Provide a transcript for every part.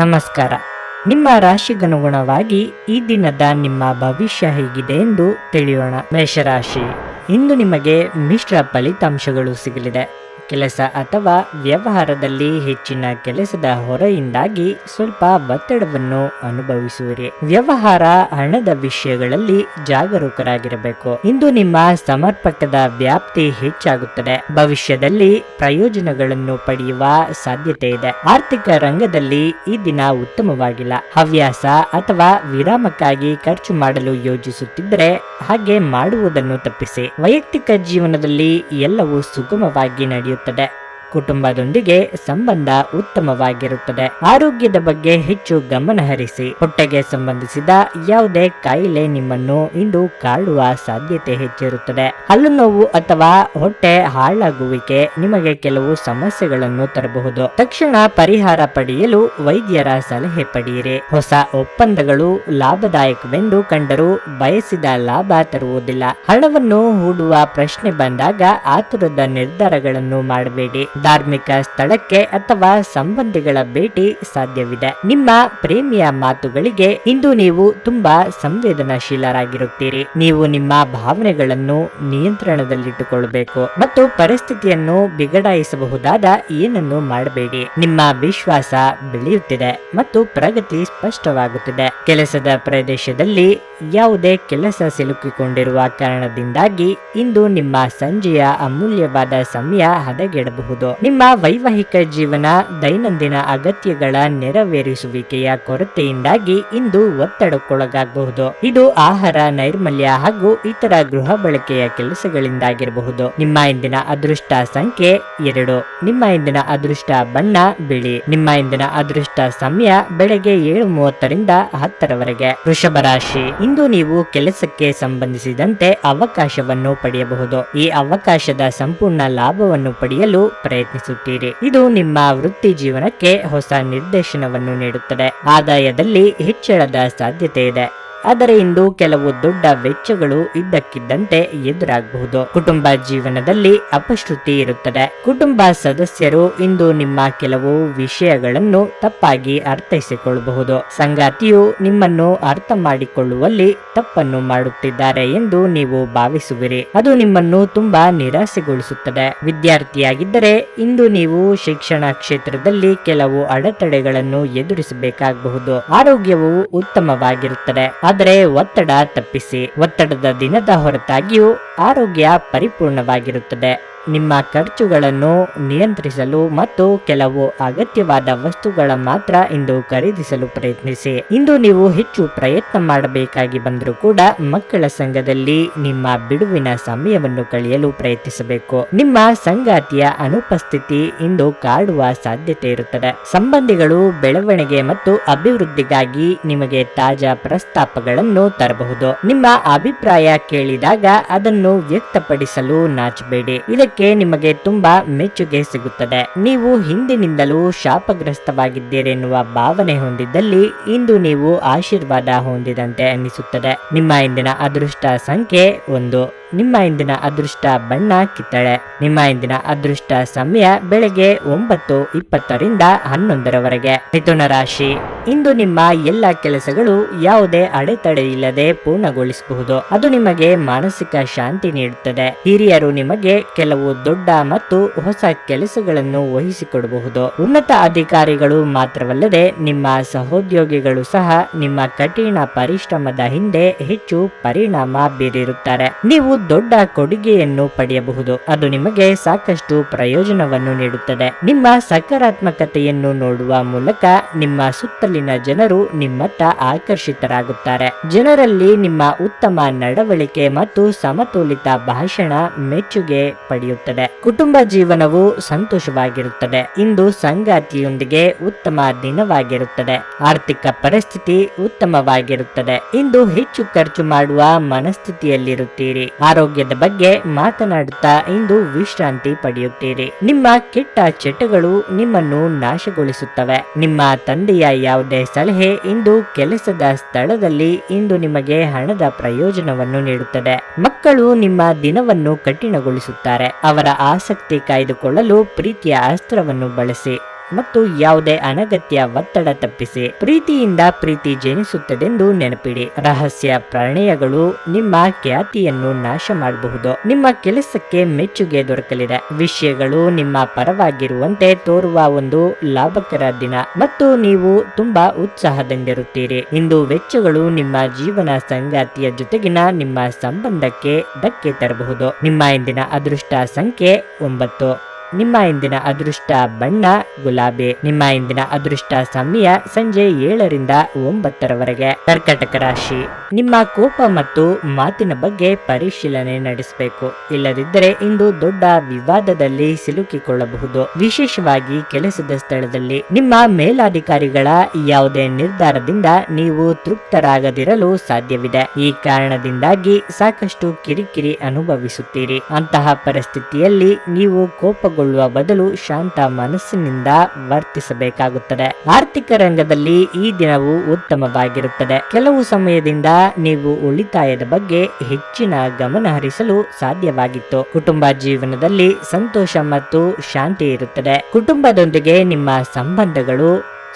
ನಮಸ್ಕಾರ. ನಿಮ್ಮ ರಾಶಿಗನುಗುಣವಾಗಿ ಈ ದಿನದ ನಿಮ್ಮ ಭವಿಷ್ಯ ಹೇಗಿದೆ ಎಂದು ತಿಳಿಯೋಣ. ಮೇಷರಾಶಿ, ಇಂದು ನಿಮಗೆ ಮಿಶ್ರ ಫಲಿತಾಂಶಗಳು ಸಿಗಲಿದೆ. ಕೆಲಸ ಅಥವಾ ವ್ಯವಹಾರದಲ್ಲಿ ಹೆಚ್ಚಿನ ಕೆಲಸದ ಹೊರೆಯಿಂದಾಗಿ ಸ್ವಲ್ಪ ಒತ್ತಡವನ್ನು ಅನುಭವಿಸುವಿರಿ. ವ್ಯವಹಾರ, ಹಣದ ವಿಷಯಗಳಲ್ಲಿ ಜಾಗರೂಕರಾಗಿರಬೇಕು. ಇಂದು ನಿಮ್ಮ ಸಮರ್ಪಕದ ವ್ಯಾಪ್ತಿ ಹೆಚ್ಚಾಗುತ್ತದೆ. ಭವಿಷ್ಯದಲ್ಲಿ ಪ್ರಯೋಜನಗಳನ್ನು ಪಡೆಯುವ ಸಾಧ್ಯತೆ ಇದೆ. ಆರ್ಥಿಕ ರಂಗದಲ್ಲಿ ಈ ದಿನ ಉತ್ತಮವಾಗಿಲ್ಲ. ಹವ್ಯಾಸ ಅಥವಾ ವಿರಾಮಕ್ಕಾಗಿ ಖರ್ಚು ಮಾಡಲು ಯೋಜಿಸುತ್ತಿದ್ದರೆ ಹಾಗೆ ಮಾಡುವುದನ್ನು ತಪ್ಪಿಸಿ. ವೈಯಕ್ತಿಕ ಜೀವನದಲ್ಲಿ ಎಲ್ಲವೂ ಸುಗಮವಾಗಿ ನಡೆಯುತ್ತದೆ. ಕುಟುಂಬದೊಂದಿಗೆ ಸಂಬಂಧ ಉತ್ತಮವಾಗಿರುತ್ತದೆ. ಆರೋಗ್ಯದ ಬಗ್ಗೆ ಹೆಚ್ಚು ಗಮನ ಹರಿಸಿ. ಹೊಟ್ಟೆಗೆ ಸಂಬಂಧಿಸಿದ ಯಾವುದೇ ಕಾಯಿಲೆ ನಿಮ್ಮನ್ನು ಇಂದು ಕಾಡುವ ಸಾಧ್ಯತೆ ಹೆಚ್ಚಿರುತ್ತದೆ. ಹಲ್ಲು ನೋವು ಅಥವಾ ಹೊಟ್ಟೆ ಹಾಳಾಗುವಿಕೆ ನಿಮಗೆ ಕೆಲವು ಸಮಸ್ಯೆಗಳನ್ನು ತರಬಹುದು. ತಕ್ಷಣ ಪರಿಹಾರ ಪಡೆಯಲು ವೈದ್ಯರ ಸಲಹೆ ಪಡೆಯಿರಿ. ಹೊಸ ಒಪ್ಪಂದಗಳು ಲಾಭದಾಯಕವೆಂದು ಕಂಡರೂ ಬಯಸಿದ ಲಾಭ ತರುವುದಿಲ್ಲ. ಹಣವನ್ನು ಹೂಡುವ ಪ್ರಶ್ನೆ ಬಂದಾಗ ಆತುರದ ನಿರ್ಧಾರಗಳನ್ನು ಮಾಡಬೇಡಿ. ಧಾರ್ಮಿಕ ಸ್ಥಳಕ್ಕೆ ಅಥವಾ ಸಂಬಂಧಿಗಳ ಭೇಟಿ ಸಾಧ್ಯವಿದೆ. ನಿಮ್ಮ ಪ್ರೇಮಿಯ ಮಾತುಗಳಿಗೆ ಇಂದು ನೀವು ತುಂಬಾ ಸಂವೇದನಾಶೀಲರಾಗಿರುತ್ತೀರಿ. ನೀವು ನಿಮ್ಮ ಭಾವನೆಗಳನ್ನು ನಿಯಂತ್ರಣದಲ್ಲಿಟ್ಟುಕೊಳ್ಳಬೇಕು ಮತ್ತು ಪರಿಸ್ಥಿತಿಯನ್ನು ಬಿಗಡಾಯಿಸಬಹುದಾದ ಏನನ್ನು ಮಾಡಬೇಡಿ. ನಿಮ್ಮ ವಿಶ್ವಾಸ ಬೆಳೆಯುತ್ತಿದೆ ಮತ್ತು ಪ್ರಗತಿ ಸ್ಪಷ್ಟವಾಗುತ್ತಿದೆ. ಕೆಲಸದ ಪ್ರದೇಶದಲ್ಲಿ ಯಾವುದೇ ಕೆಲಸ ಸಿಲುಕಿಕೊಂಡಿರುವ ಕಾರಣದಿಂದಾಗಿ ಇಂದು ನಿಮ್ಮ ಸಂಜೆಯ ಅಮೂಲ್ಯವಾದ ಸಮಯ ಹದಗೆಡಬಹುದು. ನಿಮ್ಮ ವೈವಾಹಿಕ ಜೀವನ ದೈನಂದಿನ ಅಗತ್ಯಗಳ ನೆರವೇರಿಸುವಿಕೆಯ ಕೊರತೆಯಿಂದಾಗಿ ಇಂದು ಒತ್ತಡಕ್ಕೊಳಗಾಗಬಹುದು. ಇದು ಆಹಾರ, ನೈರ್ಮಲ್ಯ ಹಾಗೂ ಇತರ ಗೃಹ ಬಳಕೆಯ ಕೆಲಸಗಳಿಂದಾಗಿರಬಹುದು. ನಿಮ್ಮ ಇಂದಿನ ಅದೃಷ್ಟ ಸಂಖ್ಯೆ 2. ನಿಮ್ಮ ಇಂದಿನ ಅದೃಷ್ಟ ಬಣ್ಣ ಬಿಳಿ. ನಿಮ್ಮ ಇಂದಿನ ಅದೃಷ್ಟ ಸಮಯ ಬೆಳಗ್ಗೆ 7:30ರಿಂದ 10ರವರೆಗೆ. ವೃಷಭ ರಾಶಿ, ಇಂದು ನೀವು ಕೆಲಸಕ್ಕೆ ಸಂಬಂಧಿಸಿದಂತೆ ಅವಕಾಶವನ್ನು ಪಡೆಯಬಹುದು. ಈ ಅವಕಾಶದ ಸಂಪೂರ್ಣ ಲಾಭವನ್ನು ಪಡೆಯಲು ಪ್ರಯತ್ನಿಸುತ್ತೀರಿ. ಇದು ನಿಮ್ಮ ವೃತ್ತಿ ಜೀವನಕ್ಕೆ ಹೊಸ ನಿರ್ದೇಶನವನ್ನು ನೀಡುತ್ತದೆ. ಆದಾಯದಲ್ಲಿ ಹೆಚ್ಚಳದ ಸಾಧ್ಯತೆ ಇದೆ. ಆದರೆ ಇಂದು ಕೆಲವು ದೊಡ್ಡ ವೆಚ್ಚಗಳು ಇದ್ದಕ್ಕಿದ್ದಂತೆ ಎದುರಾಗಬಹುದು. ಕುಟುಂಬ ಜೀವನದಲ್ಲಿ ಅಪಶ್ರುತಿ ಇರುತ್ತದೆ. ಕುಟುಂಬ ಸದಸ್ಯರು ಇಂದು ನಿಮ್ಮ ಕೆಲವು ವಿಷಯಗಳನ್ನು ತಪ್ಪಾಗಿ ಅರ್ಥೈಸಿಕೊಳ್ಳಬಹುದು. ಸಂಗಾತಿಯು ನಿಮ್ಮನ್ನು ಅರ್ಥ ಮಾಡಿಕೊಳ್ಳುವಲ್ಲಿ ತಪ್ಪನ್ನು ಮಾಡುತ್ತಿದ್ದಾರೆ ಎಂದು ನೀವು ಭಾವಿಸುವಿರಿ. ಅದು ನಿಮ್ಮನ್ನು ತುಂಬಾ ನಿರಾಸೆಗೊಳಿಸುತ್ತದೆ. ವಿದ್ಯಾರ್ಥಿಯಾಗಿದ್ದರೆ ಇಂದು ನೀವು ಶಿಕ್ಷಣ ಕ್ಷೇತ್ರದಲ್ಲಿ ಕೆಲವು ಅಡೆತಡೆಗಳನ್ನು ಎದುರಿಸಬೇಕಾಗಬಹುದು. ಆರೋಗ್ಯವು ಉತ್ತಮವಾಗಿರುತ್ತದೆ, ಆದರೆ ಒತ್ತಡ ತಪ್ಪಿಸಿ. ಒತ್ತಡದ ದಿನದ ಹೊರತಾಗಿಯೂ ಆರೋಗ್ಯ ಪರಿಪೂರ್ಣವಾಗಿರುತ್ತದೆ. ನಿಮ್ಮ ಖರ್ಚುಗಳನ್ನು ನಿಯಂತ್ರಿಸಲು ಮತ್ತು ಕೆಲವು ಅಗತ್ಯವಾದ ವಸ್ತುಗಳ ಮಾತ್ರ ಇಂದು ಖರೀದಿಸಲು ಪ್ರಯತ್ನಿಸಿ. ಇಂದು ನೀವು ಹೆಚ್ಚು ಪ್ರಯತ್ನ ಮಾಡಬೇಕಾಗಿ ಬಂದರೂ ಕೂಡ ಮಕ್ಕಳ ಸಂಘದಲ್ಲಿ ನಿಮ್ಮ ಬಿಡುವಿನ ಸಮಯವನ್ನು ಕಳೆಯಲು ಪ್ರಯತ್ನಿಸಬೇಕು. ನಿಮ್ಮ ಸಂಗಾತಿಯ ಅನುಪಸ್ಥಿತಿ ಇಂದು ಕಾಡುವ ಸಾಧ್ಯತೆ ಇರುತ್ತದೆ. ಸಂಬಂಧಿಗಳು ಬೆಳವಣಿಗೆ ಮತ್ತು ಅಭಿವೃದ್ಧಿಗಾಗಿ ನಿಮಗೆ ತಾಜಾ ಪ್ರಸ್ತಾಪಗಳನ್ನು ತರಬಹುದು. ನಿಮ್ಮ ಅಭಿಪ್ರಾಯ ಕೇಳಿದಾಗ ಅದನ್ನು ವ್ಯಕ್ತಪಡಿಸಲು ನಾಚಬೇಡಿ. ಇದಕ್ಕೆ ನಿಮಗೆ ತುಂಬಾ ಮೆಚ್ಚುಗೆ ಸಿಗುತ್ತದೆ. ನೀವು ಹಿಂದಿನಿಂದಲೂ ಶಾಪಗ್ರಸ್ತವಾಗಿದ್ದೀರಿ ಎನ್ನುವ ಭಾವನೆ ಹೊಂದಿದ್ದಲ್ಲಿ ಇಂದು ನೀವು ಆಶೀರ್ವಾದ ಹೊಂದಿದಂತೆ ಅನಿಸುತ್ತದೆ. ನಿಮ್ಮ ಇಂದಿನ ಅದೃಷ್ಟ ಸಂಖ್ಯೆ 1. ನಿಮ್ಮ ಇಂದಿನ ಅದೃಷ್ಟ ಬಣ್ಣ ಕಿತ್ತಳೆ. ನಿಮ್ಮ ಇಂದಿನ ಅದೃಷ್ಟ ಸಮಯ ಬೆಳಗ್ಗೆ 9:20ರಿಂದ 11ರವರೆಗೆ. ಮಿಥುನ ರಾಶಿ, ಇಂದು ನಿಮ್ಮ ಎಲ್ಲ ಕೆಲಸಗಳು ಯಾವುದೇ ಅಡೆತಡೆ ಇಲ್ಲದೆ ಪೂರ್ಣಗೊಳಿಸಬಹುದು. ಅದು ನಿಮಗೆ ಮಾನಸಿಕ ಶಾಂತಿ ನೀಡುತ್ತದೆ. ಹಿರಿಯರು ನಿಮಗೆ ಕೆಲವು ದೊಡ್ಡ ಮತ್ತು ಹೊಸ ಕೆಲಸಗಳನ್ನು ವಹಿಸಿಕೊಡಬಹುದು. ಉನ್ನತ ಅಧಿಕಾರಿಗಳು ಮಾತ್ರವಲ್ಲದೆ ನಿಮ್ಮ ಸಹೋದ್ಯೋಗಿಗಳು ಸಹ ನಿಮ್ಮ ಕಠಿಣ ಪರಿಶ್ರಮದ ಹಿಂದೆ ಹೆಚ್ಚು ಪರಿಣಾಮ ಬೀರಿರುತ್ತಾರೆ. ನೀವು ದೊಡ್ಡ ಕೊಡುಗೆಯನ್ನು ಪಡೆಯಬಹುದು. ಅದು ನಿಮಗೆ ಸಾಕಷ್ಟು ಪ್ರಯೋಜನವನ್ನು ನೀಡುತ್ತದೆ. ನಿಮ್ಮ ಸಕಾರಾತ್ಮಕತೆಯನ್ನು ನೋಡುವ ಮೂಲಕ ನಿಮ್ಮ ಸುತ್ತಲಿನ ಜನರು ನಿಮ್ಮತ್ತ ಆಕರ್ಷಿತರಾಗುತ್ತಾರೆ. ಜನರಲ್ಲಿ ನಿಮ್ಮ ಉತ್ತಮ ನಡವಳಿಕೆ ಮತ್ತು ಸಮತೋಲಿತ ಭಾಷಣ ಮೆಚ್ಚುಗೆ ಪಡೆಯುತ್ತದೆ. ಕುಟುಂಬ ಜೀವನವು ಸಂತೋಷವಾಗಿರುತ್ತದೆ. ಇಂದು ಸಂಗಾತಿಯೊಂದಿಗೆ ಉತ್ತಮ ದಿನವಾಗಿರುತ್ತದೆ. ಆರ್ಥಿಕ ಪರಿಸ್ಥಿತಿ ಉತ್ತಮವಾಗಿರುತ್ತದೆ. ಇಂದು ಹೆಚ್ಚು ಖರ್ಚು ಮಾಡುವ ಮನಸ್ಥಿತಿಯಲ್ಲಿರುತ್ತೀರಿ. ಆರೋಗ್ಯದ ಬಗ್ಗೆ ಮಾತನಾಡುತ್ತಾ ಇಂದು ವಿಶ್ರಾಂತಿ ಪಡೆಯುತ್ತೀರಿ. ನಿಮ್ಮ ಕೆಟ್ಟ ಚಟಗಳು ನಿಮ್ಮನ್ನು ನಾಶಗೊಳಿಸುತ್ತವೆ. ನಿಮ್ಮ ತಂದೆಯ ಯಾವುದೇ ಸಲಹೆ ಇಂದು ಕೆಲಸದ ಸ್ಥಳದಲ್ಲಿ ಇಂದು ನಿಮಗೆ ಹಣದ ಪ್ರಯೋಜನವನ್ನು ನೀಡುತ್ತದೆ. ಮಕ್ಕಳು ನಿಮ್ಮ ದಿನವನ್ನು ಕಠಿಣಗೊಳಿಸುತ್ತಾರೆ. ಅವರ ಆಸಕ್ತಿ ಕಾಯ್ದುಕೊಳ್ಳಲು ಪ್ರೀತಿಯ ಅಸ್ತ್ರವನ್ನು ಬಳಸಿ. ಮತ್ತು ಯಾವುದೇ ಅನಗತ್ಯ ಒತ್ತಡ ತಪ್ಪಿಸಿ. ಪ್ರೀತಿಯಿಂದ ಪ್ರೀತಿ ಜನಿಸುತ್ತದೆಂದು ನೆನಪಿಡಿ. ರಹಸ್ಯ ಪ್ರಣಯಗಳು ನಿಮ್ಮ ಖ್ಯಾತಿಯನ್ನು ನಾಶ ಮಾಡಬಹುದು. ನಿಮ್ಮ ಕೆಲಸಕ್ಕೆ ಮೆಚ್ಚುಗೆ ದೊರಕಲಿದೆ. ವಿಷಯಗಳು ನಿಮ್ಮ ಪರವಾಗಿರುವಂತೆ ತೋರುವ ಒಂದು ಲಾಭಕರ ದಿನ ಮತ್ತು ನೀವು ತುಂಬಾ ಉತ್ಸಾಹದಿಂದಿರುತ್ತೀರಿ. ಇಂದು ವೆಚ್ಚಗಳು ನಿಮ್ಮ ಜೀವನ ಸಂಗಾತಿಯ ಜೊತೆಗಿನ ನಿಮ್ಮ ಸಂಬಂಧಕ್ಕೆ ಧಕ್ಕೆ ತರಬಹುದು. ನಿಮ್ಮ ಇಂದಿನ ಅದೃಷ್ಟ ಸಂಖ್ಯೆ 9. ನಿಮ್ಮ ಇಂದಿನ ಅದೃಷ್ಟ ಬಣ್ಣ ಗುಲಾಬಿ. ನಿಮ್ಮ ಇಂದಿನ ಅದೃಷ್ಟ ಸಮಯ ಸಂಜೆ 7ರಿಂದ 9ರವರೆಗೆ. ಕರ್ಕಟಕ ರಾಶಿ, ನಿಮ್ಮ ಕೋಪ ಮತ್ತು ಮಾತಿನ ಬಗ್ಗೆ ಪರಿಶೀಲನೆ ನಡೆಸಬೇಕು. ಇಲ್ಲದಿದ್ದರೆ ಇಂದು ದೊಡ್ಡ ವಿವಾದದಲ್ಲಿ ಸಿಲುಕಿಕೊಳ್ಳಬಹುದು. ವಿಶೇಷವಾಗಿ ಕೆಲಸದ ಸ್ಥಳದಲ್ಲಿ ನಿಮ್ಮ ಮೇಲಾಧಿಕಾರಿಗಳ ಯಾವುದೇ ನಿರ್ಧಾರದಿಂದ ನೀವು ತೃಪ್ತರಾಗದಿರಲು ಸಾಧ್ಯವಿದೆ. ಈ ಕಾರಣದಿಂದಾಗಿ ಸಾಕಷ್ಟು ಕಿರಿಕಿರಿ ಅನುಭವಿಸುತ್ತೀರಿ. ಅಂತಹ ಪರಿಸ್ಥಿತಿಯಲ್ಲಿ ನೀವು ಕೋಪಗೊಳ್ಳುವ ಬದಲು ಶಾಂತ ಮನಸ್ಸಿನಿಂದ ವರ್ತಿಸಬೇಕಾಗುತ್ತದೆ. ಆರ್ಥಿಕ ರಂಗದಲ್ಲಿ ಈ ದಿನವು ಉತ್ತಮವಾಗಿರುತ್ತದೆ. ಕೆಲವು ಸಮಯದಿಂದ ನೀವು ಉಳಿತಾಯದ ಬಗ್ಗೆ ಹೆಚ್ಚಿನ ಗಮನ ಹರಿಸಲು ಸಾಧ್ಯವಾಗಿತ್ತು. ಕುಟುಂಬ ಜೀವನದಲ್ಲಿ ಸಂತೋಷ ಮತ್ತು ಶಾಂತಿ ಇರುತ್ತದೆ. ಕುಟುಂಬದೊಂದಿಗೆ ನಿಮ್ಮ ಸಂಬಂಧಗಳು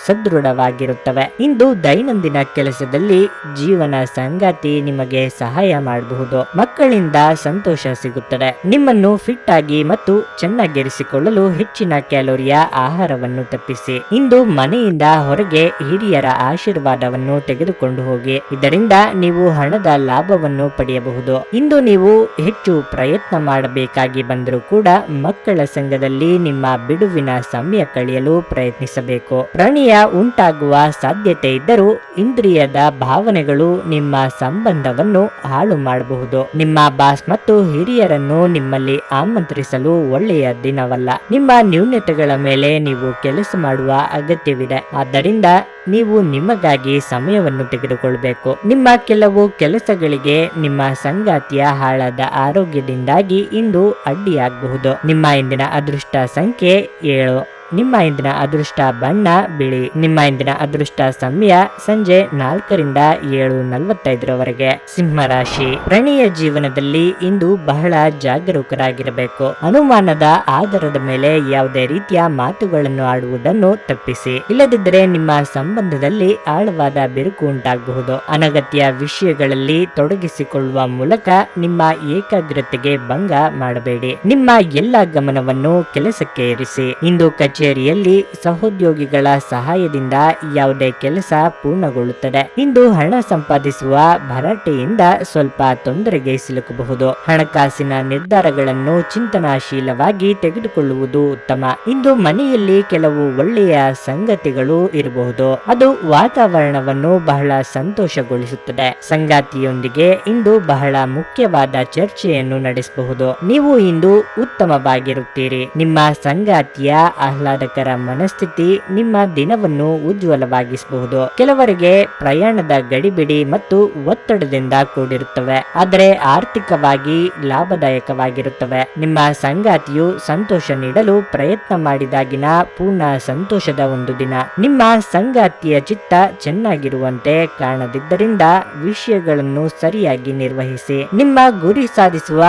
ಸದೃಢವಾಗಿರುತ್ತವೆ. ಇಂದು ದೈನಂದಿನ ಕೆಲಸದಲ್ಲಿ ಜೀವನ ಸಂಗಾತಿ ನಿಮಗೆ ಸಹಾಯ ಮಾಡಬಹುದು. ಮಕ್ಕಳಿಂದ ಸಂತೋಷ ಸಿಗುತ್ತದೆ. ನಿಮ್ಮನ್ನು ಫಿಟ್ ಆಗಿ ಮತ್ತು ಚೆನ್ನಾಗಿರಿಸಿಕೊಳ್ಳಲು ಹೆಚ್ಚಿನ ಕ್ಯಾಲೋರಿಯ ಆಹಾರವನ್ನು ತಪ್ಪಿಸಿ. ಇಂದು ಮನೆಯಿಂದ ಹೊರಗೆ ಹಿರಿಯರ ಆಶೀರ್ವಾದವನ್ನು ತೆಗೆದುಕೊಂಡು ಹೋಗಿ. ಇದರಿಂದ ನೀವು ಹಣದ ಲಾಭವನ್ನು ಪಡೆಯಬಹುದು. ಇಂದು ನೀವು ಹೆಚ್ಚು ಪ್ರಯತ್ನ ಮಾಡಬೇಕಾಗಿ ಬಂದರೂ ಕೂಡ ಮಕ್ಕಳ ಸಂಘದಲ್ಲಿ ನಿಮ್ಮ ಬಿಡುವಿನ ಸಮಯ ಕಳೆಯಲು ಪ್ರಯತ್ನಿಸಬೇಕು. ಪ್ರಣಯ ಉಂಟಾಗುವ ಸಾಧ್ಯತೆ ಇದ್ದರೂ ಇಂದ್ರಿಯದ ಭಾವನೆಗಳು ನಿಮ್ಮ ಸಂಬಂಧವನ್ನು ಹಾಳು ಮಾಡಬಹುದು. ನಿಮ್ಮ ಬಾಸ್ ಮತ್ತು ಹಿರಿಯರನ್ನು ನಿಮ್ಮಲ್ಲಿ ಆಮಂತ್ರಿಸಲು ಒಳ್ಳೆಯ ದಿನವಲ್ಲ. ನಿಮ್ಮ ನ್ಯೂನತೆಗಳ ಮೇಲೆ ನೀವು ಕೆಲಸ ಮಾಡುವ ಅಗತ್ಯವಿದೆ. ಆದ್ದರಿಂದ ನೀವು ನಿಮಗಾಗಿ ಸಮಯವನ್ನು ತೆಗೆದುಕೊಳ್ಳಬೇಕು. ನಿಮ್ಮ ಕೆಲವು ಕೆಲಸಗಳಿಗೆ ನಿಮ್ಮ ಸಂಗಾತಿಯ ಹಾಳಾದ ಆರೋಗ್ಯದಿಂದಾಗಿ ಇಂದು ಅಡ್ಡಿಯಾಗಬಹುದು. ನಿಮ್ಮ ಇಂದಿನ ಅದೃಷ್ಟ ಸಂಖ್ಯೆ 7. ನಿಮ್ಮ ಇಂದಿನ ಅದೃಷ್ಟ ಬಣ್ಣ ಬಿಳಿ. ನಿಮ್ಮ ಇಂದಿನ ಅದೃಷ್ಟ ಸಮಯ ಸಂಜೆ 4ರಿಂದ 7:45ರವರೆಗೆ. ಸಿಂಹರಾಶಿ, ಪ್ರಣಯ ಜೀವನದಲ್ಲಿ ಇಂದು ಬಹಳ ಜಾಗರೂಕರಾಗಿರಬೇಕು. ಅನುಮಾನದ ಆಧಾರದ ಮೇಲೆ ಯಾವುದೇ ರೀತಿಯ ಮಾತುಗಳನ್ನು ಆಡುವುದನ್ನು ತಪ್ಪಿಸಿ. ಇಲ್ಲದಿದ್ದರೆ ನಿಮ್ಮ ಸಂಬಂಧದಲ್ಲಿ ಆಳವಾದ ಬಿರುಕು ಉಂಟಾಗಬಹುದು. ಅನಗತ್ಯ ವಿಷಯಗಳಲ್ಲಿ ತೊಡಗಿಸಿಕೊಳ್ಳುವ ಮೂಲಕ ನಿಮ್ಮ ಏಕಾಗ್ರತೆಗೆ ಭಂಗ ಮಾಡಬೇಡಿ. ನಿಮ್ಮ ಎಲ್ಲ ಗಮನವನ್ನು ಕೆಲಸಕ್ಕೆ ಇರಿಸಿ. ಇಂದು ಕಚೇರಿಯಲ್ಲಿ ಸಹೋದ್ಯೋಗಿಗಳ ಸಹಾಯದಿಂದ ಯಾವುದೇ ಕೆಲಸ ಪೂರ್ಣಗೊಳ್ಳುತ್ತದೆ. ಇಂದು ಹಣ ಸಂಪಾದಿಸುವ ಭರಾಟೆಯಿಂದ ಸ್ವಲ್ಪ ತೊಂದರೆಗೆ ಸಿಲುಕಬಹುದು. ಹಣಕಾಸಿನ ನಿರ್ಧಾರಗಳನ್ನು ಚಿಂತನಾಶೀಲವಾಗಿ ತೆಗೆದುಕೊಳ್ಳುವುದು ಉತ್ತಮ. ಇಂದು ಮನೆಯಲ್ಲಿ ಕೆಲವು ಒಳ್ಳೆಯ ಸಂಗತಿಗಳು ಇರಬಹುದು. ಅದು ವಾತಾವರಣವನ್ನು ಬಹಳ ಸಂತೋಷಗೊಳಿಸುತ್ತದೆ. ಸಂಗಾತಿಯೊಂದಿಗೆ ಇಂದು ಬಹಳ ಮುಖ್ಯವಾದ ಚರ್ಚೆಯನ್ನು ನಡೆಸಬಹುದು. ನೀವು ಇಂದು ಉತ್ತಮವಾಗಿರುತ್ತೀರಿ. ನಿಮ್ಮ ಸಂಗಾತಿಯ ಆಹ್ಲಾದಕರ ಮನಸ್ಥಿತಿ ನಿಮ್ಮ ದಿನವನ್ನು ಉಜ್ವಲವಾಗಿಸಬಹುದು. ಕೆಲವರಿಗೆ ಪ್ರಯಾಣದ ಗಡಿಬಿಡಿ ಮತ್ತು ಒತ್ತಡದಿಂದ ಕೂಡಿರುತ್ತವೆ, ಆದರೆ ಆರ್ಥಿಕವಾಗಿ ಲಾಭದಾಯಕವಾಗಿರುತ್ತವೆ. ನಿಮ್ಮ ಸಂಗಾತಿಯು ಸಂತೋಷ ನೀಡಲು ಪ್ರಯತ್ನ ಮಾಡಿದಾಗಿನ ಪೂರ್ಣ ಸಂತೋಷದ ಒಂದು ದಿನ. ನಿಮ್ಮ ಸಂಗಾತಿಯ ಚಿತ್ತ ಚೆನ್ನಾಗಿರುವಂತೆ ಕಾಣದಿದ್ದರಿಂದ ವಿಷಯಗಳನ್ನು ಸರಿಯಾಗಿ ನಿರ್ವಹಿಸಿ. ನಿಮ್ಮ ಗುರಿ ಸಾಧಿಸುವ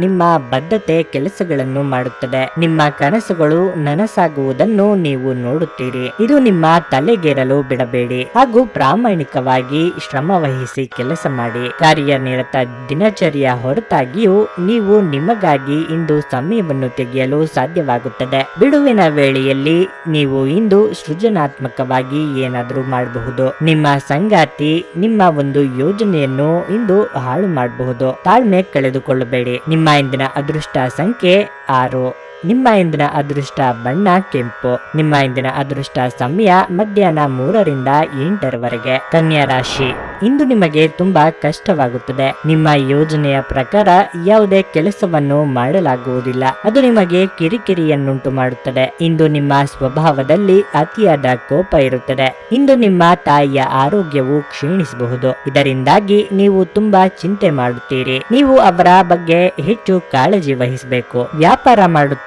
ನಿಮ್ಮ ಬದ್ಧತೆ ಕೆಲಸಗಳನ್ನು ಮಾಡುತ್ತದೆ. ನಿಮ್ಮ ಕನಸುಗಳು ನನಸಾಗುವುದನ್ನು ನೀವು ನೋಡುತ್ತೀರಿ. ಇದು ನಿಮ್ಮ ತಲೆಗೇರಲು ಬಿಡಬೇಡಿ ಹಾಗೂ ಪ್ರಾಮಾಣಿಕವಾಗಿ ಶ್ರಮ ವಹಿಸಿ ಕೆಲಸ ಮಾಡಿ. ಕಾರ್ಯನಿರತ ದಿನಚರಿಯ ಹೊರತಾಗಿಯೂ ನೀವು ನಿಮಗಾಗಿ ಇಂದು ಸಮಯವನ್ನು ತೆಗೆಯಲು ಸಾಧ್ಯವಾಗುತ್ತದೆ. ಬಿಡುವಿನ ವೇಳೆಯಲ್ಲಿ ನೀವು ಇಂದು ಸೃಜನಾತ್ಮಕವಾಗಿ ಏನಾದರೂ ಮಾಡಬಹುದು. ನಿಮ್ಮ ಸಂಗಾತಿ ನಿಮ್ಮ ಒಂದು ಯೋಜನೆಯನ್ನು ಇಂದು ಹಾಳು ಮಾಡಬಹುದು. ತಾಳ್ಮೆ ಕಳೆದುಕೊಳ್ಳಬೇಡಿ. ನಿಮ್ಮ ಇಂದಿನ ಅದೃಷ್ಟ ಸಂಖ್ಯೆ 6. ನಿಮ್ಮ ಇಂದಿನ ಅದೃಷ್ಟ ಬಣ್ಣ ಕೆಂಪು. ನಿಮ್ಮ ಇಂದಿನ ಅದೃಷ್ಟ ಸಮಯ ಮಧ್ಯಾಹ್ನ 3ರಿಂದ 8ರವರೆಗೆ. ಕನ್ಯಾ ರಾಶಿ, ಇಂದು ನಿಮಗೆ ತುಂಬಾ ಕಷ್ಟವಾಗುತ್ತದೆ. ನಿಮ್ಮ ಯೋಜನೆಯ ಪ್ರಕಾರ ಯಾವುದೇ ಕೆಲಸವನ್ನು ಮಾಡಲಾಗುವುದಿಲ್ಲ. ಅದು ನಿಮಗೆ ಕಿರಿಕಿರಿಯನ್ನುಂಟು ಮಾಡುತ್ತದೆ. ಇಂದು ನಿಮ್ಮ ಸ್ವಭಾವದಲ್ಲಿ ಅತಿಯಾದ ಕೋಪ ಇರುತ್ತದೆ. ಇಂದು ನಿಮ್ಮ ತಾಯಿಯ ಆರೋಗ್ಯವು ಕ್ಷೀಣಿಸಬಹುದು. ಇದರಿಂದಾಗಿ ನೀವು ತುಂಬಾ ಚಿಂತೆ ಮಾಡುತ್ತೀರಿ. ನೀವು ಅವರ ಬಗ್ಗೆ ಹೆಚ್ಚು ಕಾಳಜಿ ವಹಿಸಬೇಕು. ವ್ಯಾಪಾರ ಮಾಡುತ್ತಿದ್ದರೆ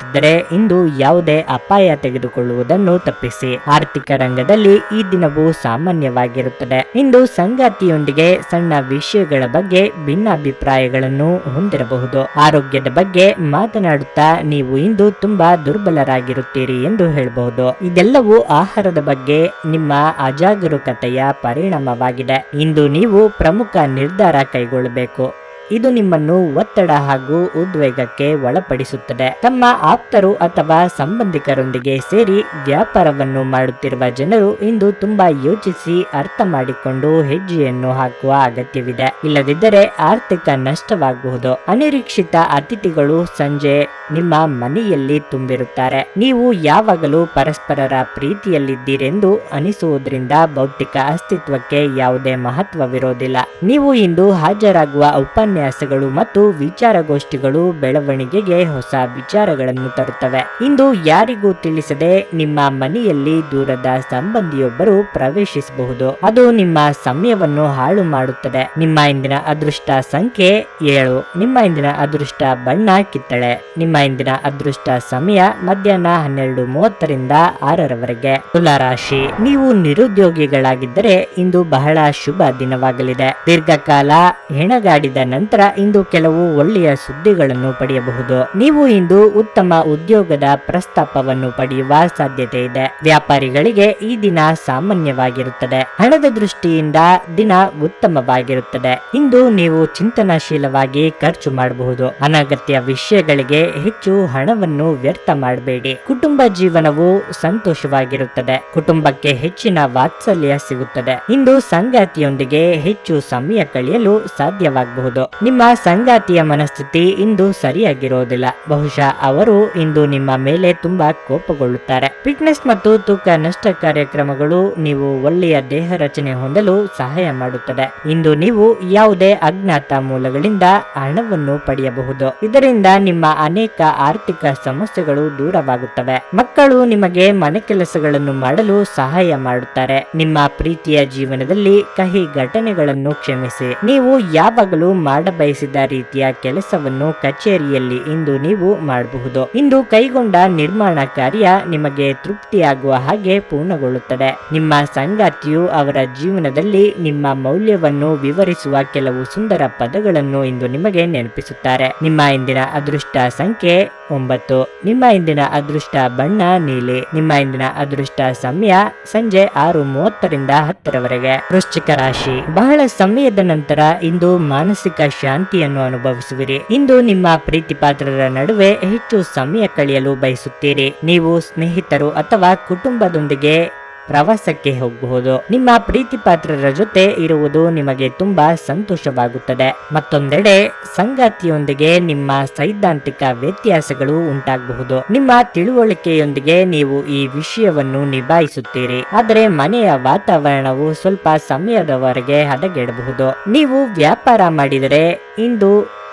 ಇಂದು ಯಾವುದೇ ಅಪಾಯ ತೆಗೆದುಕೊಳ್ಳುವುದನ್ನು ತಪ್ಪಿಸಿ. ಆರ್ಥಿಕ ರಂಗದಲ್ಲಿ ಈ ದಿನವು ಸಾಮಾನ್ಯವಾಗಿರುತ್ತದೆ. ಇಂದು ಸಂಗಾತಿ ಸಂಗಾತಿಯೊಂದಿಗೆ ಸಣ್ಣ ವಿಷಯಗಳ ಬಗ್ಗೆ ಭಿನ್ನಾಭಿಪ್ರಾಯಗಳನ್ನು ಹೊಂದಿರಬಹುದು. ಆರೋಗ್ಯದ ಬಗ್ಗೆ ಮಾತನಾಡುತ್ತಾ ನೀವು ಇಂದು ತುಂಬಾ ದುರ್ಬಲರಾಗಿರುತ್ತೀರಿ ಎಂದು ಹೇಳಬಹುದು. ಇದೆಲ್ಲವೂ ಆಹಾರದ ಬಗ್ಗೆ ನಿಮ್ಮ ಅಜಾಗರೂಕತೆಯ ಪರಿಣಾಮವಾಗಿದೆ. ಇಂದು ನೀವು ಪ್ರಮುಖ ನಿರ್ಧಾರ ಕೈಗೊಳ್ಳಬೇಕು. ಇದು ನಿಮ್ಮನ್ನು ಒತ್ತಡ ಹಾಗೂ ಉದ್ವೇಗಕ್ಕೆ ಒಳಪಡಿಸುತ್ತದೆ. ತಮ್ಮ ಆಪ್ತರು ಅಥವಾ ಸಂಬಂಧಿಕರೊಂದಿಗೆ ಸೇರಿ ವ್ಯಾಪಾರವನ್ನು ಮಾಡುತ್ತಿರುವ ಜನರು ಇಂದು ತುಂಬಾ ಯೋಚಿಸಿ ಅರ್ಥ ಮಾಡಿಕೊಂಡು ಹೆಜ್ಜೆಯನ್ನು ಹಾಕುವ ಅಗತ್ಯವಿದೆ. ಇಲ್ಲದಿದ್ದರೆ ಆರ್ಥಿಕ ನಷ್ಟವಾಗಬಹುದು. ಅನಿರೀಕ್ಷಿತ ಅತಿಥಿಗಳು ಸಂಜೆ ನಿಮ್ಮ ಮನೆಯಲ್ಲಿ ತುಂಬಿರುತ್ತಾರೆ. ನೀವು ಯಾವಾಗಲೂ ಪರಸ್ಪರರ ಪ್ರೀತಿಯಲ್ಲಿದ್ದೀರೆಂದು ಅನಿಸುವುದರಿಂದ ಭೌತಿಕ ಅಸ್ತಿತ್ವಕ್ಕೆ ಯಾವುದೇ ಮಹತ್ವವಿರೋದಿಲ್ಲ. ನೀವು ಇಂದು ಹಾಜರಾಗುವ ಉಪನ್ಯಾಸಗಳು ಮತ್ತು ವಿಚಾರಗೋಷ್ಠಿಗಳು ಬೆಳವಣಿಗೆಗೆ ಹೊಸ ವಿಚಾರಗಳನ್ನು ತರುತ್ತವೆ. ಇಂದು ಯಾರಿಗೂ ತಿಳಿಸದೆ ನಿಮ್ಮ ಮನೆಯಲ್ಲಿ ದೂರದ ಸಂಬಂಧಿಯೊಬ್ಬರು ಪ್ರವೇಶಿಸಬಹುದು. ಅದು ನಿಮ್ಮ ಸಮಯವನ್ನು ಹಾಳು ಮಾಡುತ್ತದೆ. ನಿಮ್ಮ ಇಂದಿನ ಅದೃಷ್ಟ ಸಂಖ್ಯೆ 7. ನಿಮ್ಮ ಇಂದಿನ ಅದೃಷ್ಟ ಬಣ್ಣ ಕಿತ್ತಳೆ. ನಿಮ್ಮ ಇಂದಿನ ಅದೃಷ್ಟ ಸಮಯ ಮಧ್ಯಾಹ್ನ 12:30ರಿಂದ 6ರವರೆಗೆ. ತುಲಾ ರಾಶಿ, ನೀವು ನಿರುದ್ಯೋಗಿಗಳಾಗಿದ್ದರೆ ಇಂದು ಬಹಳ ಶುಭ ದಿನವಾಗಲಿದೆ. ದೀರ್ಘಕಾಲ ಹೆಣಗಾಡಿದ ನಂತರ ಇಂದು ಕೆಲವು ಒಳ್ಳೆಯ ಸುದ್ದಿಗಳನ್ನು ಪಡೆಯಬಹುದು. ನೀವು ಇಂದು ಉತ್ತಮ ಉದ್ಯೋಗದ ಪ್ರಸ್ತಾಪವನ್ನು ಪಡೆಯುವ ಸಾಧ್ಯತೆ ಇದೆ. ವ್ಯಾಪಾರಿಗಳಿಗೆ ಈ ದಿನ ಸಾಮಾನ್ಯವಾಗಿರುತ್ತದೆ. ಹಣದ ದೃಷ್ಟಿಯಿಂದ ದಿನ ಉತ್ತಮವಾಗಿರುತ್ತದೆ. ಇಂದು ನೀವು ಚಿಂತನಾಶೀಲವಾಗಿ ಖರ್ಚು ಮಾಡಬಹುದು. ಅನಗತ್ಯ ವಿಷಯಗಳಿಗೆ ಹೆಚ್ಚು ಹಣವನ್ನು ವ್ಯರ್ಥ ಮಾಡಬೇಡಿ. ಕುಟುಂಬ ಜೀವನವು ಸಂತೋಷವಾಗಿರುತ್ತದೆ. ಕುಟುಂಬಕ್ಕೆ ಹೆಚ್ಚಿನ ವಾತ್ಸಲ್ಯ ಸಿಗುತ್ತದೆ. ಇಂದು ಸಂಗಾತಿಯೊಂದಿಗೆ ಹೆಚ್ಚು ಸಮಯ ಕಳೆಯಲು ಸಾಧ್ಯವಾಗಬಹುದು. ನಿಮ್ಮ ಸಂಗಾತಿಯ ಮನಸ್ಥಿತಿ ಇಂದು ಸರಿಯಾಗಿರೋದಿಲ್ಲ. ಬಹುಶಃ ಅವರು ಇಂದು ನಿಮ್ಮ ಮೇಲೆ ತುಂಬಾ ಕೋಪಗೊಳ್ಳುತ್ತಾರೆ. ಫಿಟ್ನೆಸ್ ಮತ್ತು ತೂಕ ನಷ್ಟ ಕಾರ್ಯಕ್ರಮಗಳು ನೀವು ಒಳ್ಳೆಯ ದೇಹ ರಚನೆ ಹೊಂದಲು ಸಹಾಯ ಮಾಡುತ್ತದೆ. ಇಂದು ನೀವು ಯಾವುದೇ ಅಜ್ಞಾತ ಮೂಲಗಳಿಂದ ಹಣವನ್ನು ಪಡೆಯಬಹುದು. ಇದರಿಂದ ನಿಮ್ಮ ಅನೇಕ ಆರ್ಥಿಕ ಸಮಸ್ಯೆಗಳು ದೂರವಾಗುತ್ತವೆ. ಮಕ್ಕಳು ನಿಮಗೆ ಮನೆ ಕೆಲಸಗಳನ್ನು ಮಾಡಲು ಸಹಾಯ ಮಾಡುತ್ತಾರೆ. ನಿಮ್ಮ ಪ್ರೀತಿಯ ಜೀವನದಲ್ಲಿ ಕಹಿ ಘಟನೆಗಳನ್ನು ಕ್ಷಮಿಸಿ. ನೀವು ಯಾವಾಗಲೂ ಮಾಡಬಯಸಿದ ರೀತಿಯ ಕೆಲಸವನ್ನು ಕಚೇರಿಯಲ್ಲಿ ಇಂದು ನೀವು ಮಾಡಬಹುದು. ಇಂದು ಕೈಗೊಂಡ ನಿರ್ಮಾಣ ಕಾರ್ಯ ನಿಮಗೆ ತೃಪ್ತಿಯಾಗುವ ಹಾಗೆ ಪೂರ್ಣಗೊಳ್ಳುತ್ತದೆ. ನಿಮ್ಮ ಸಂಗಾತಿಯು ಅವರ ಜೀವನದಲ್ಲಿ ನಿಮ್ಮ ಮೌಲ್ಯವನ್ನು ವಿವರಿಸುವ ಕೆಲವು ಸುಂದರ ಪದಗಳನ್ನು ಇಂದು ನಿಮಗೆ ನೆನಪಿಸುತ್ತಾರೆ. ನಿಮ್ಮ ಇಂದಿನ ಅದೃಷ್ಟ ಸಂಖ್ಯೆ 9. ನಿಮ್ಮ ಇಂದಿನ ಅದೃಷ್ಟ ಬಣ್ಣ ನೀಲಿ. ನಿಮ್ಮ ಇಂದಿನ ಅದೃಷ್ಟ ಸಮಯ ಸಂಜೆ 6:30ರಿಂದ 10ರವರೆಗೆ. ವೃಶ್ಚಿಕ ರಾಶಿ, ಬಹಳ ಸಮಯದ ನಂತರ ಇಂದು ಮಾನಸಿಕ ಶಾಂತಿಯನ್ನು ಅನುಭವಿಸುವಿರಿ. ಇಂದು ನಿಮ್ಮ ಪ್ರೀತಿ ಪಾತ್ರರ ನಡುವೆ ಹೆಚ್ಚು ಸಮಯ ಕಳೆಯಲು ಬಯಸುತ್ತೀರಿ. ನೀವು ಸ್ನೇಹಿತರು ಅಥವಾ ಕುಟುಂಬದೊಂದಿಗೆ ಪ್ರವಾಸಕ್ಕೆ ಹೋಗಬಹುದು. ನಿಮ್ಮ ಪ್ರೀತಿ ಪಾತ್ರರ ಜೊತೆ ಇರುವುದು ನಿಮಗೆ ತುಂಬಾ ಸಂತೋಷವಾಗುತ್ತದೆ. ಮತ್ತೊಂದೆಡೆ ಸಂಗಾತಿಯೊಂದಿಗೆ ನಿಮ್ಮ ಸೈದ್ಧಾಂತಿಕ ವ್ಯತ್ಯಾಸಗಳು ಉಂಟಾಗಬಹುದು. ನಿಮ್ಮ ತಿಳುವಳಿಕೆಯೊಂದಿಗೆ ನೀವು ಈ ವಿಷಯವನ್ನು ನಿಭಾಯಿಸುತ್ತೀರಿ. ಆದರೆ ಮನೆಯ ವಾತಾವರಣವು ಸ್ವಲ್ಪ ಸಮಯದವರೆಗೆ ಹದಗೆಡಬಹುದು. ನೀವು ವ್ಯಾಪಾರ ಮಾಡಿದರೆ ಇಂದು